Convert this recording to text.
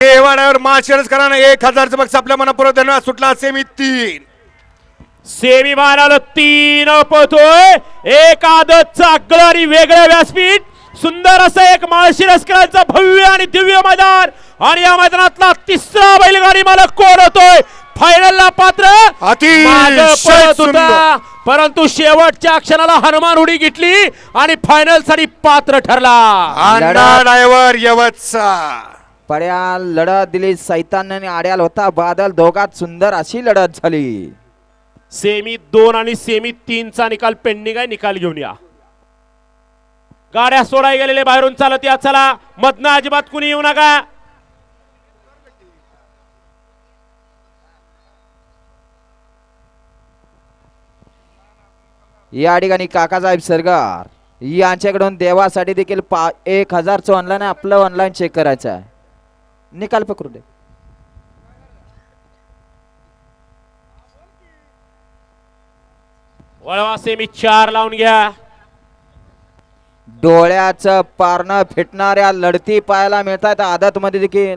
देवाड्यावर माळशिरस कराना 1000चं बक्षीस आपल्या मनापूर्वक धन्यवाद. सुटला सेमी 3. सेमी मारायला 3 पळतोय. एक आदतचा अग्रणी वेगळं व्यासपीठ. सुंदर असं एक माळशिरसकरांचा भव्य आणि दिव्य मैदान. आणि या मैदानातला तिसरा बैलगाडी मालक कोण होतोय? फायनलला पात्र पळत होता, परंतु शेवटच्या क्षणाला हनुमान उडी घेतली आणि फायनल साठी पात्र ठरला. अण्णा ड्रायव्हर यवतचा पड्या लढत दिली. सैतान्याने आड्याल होता बादल. दोघात सुंदर अशी लढत झाली. सेमी 2 आणि सेमी 3 चा निकाल पेंडिंग आहे. निकाल घेऊन या. गाड्या सोडाय गेलेले बाहेरून चालत या. चला, मधनं अजिबात कुणी येऊ नका. या ठिकाणी काकासाहेब सरगार यांच्याकडून देवासाठी देखील 1000चं ऑनलाईन आपलं ऑनलाईन चेक करायचं आहे. निकाल पकडू दे. वळवा सेमी 4 लावून घ्या. डोळ्याचं पारणं फिटणाऱ्या लढती पाहायला मिळतात आदत मध्ये देखील.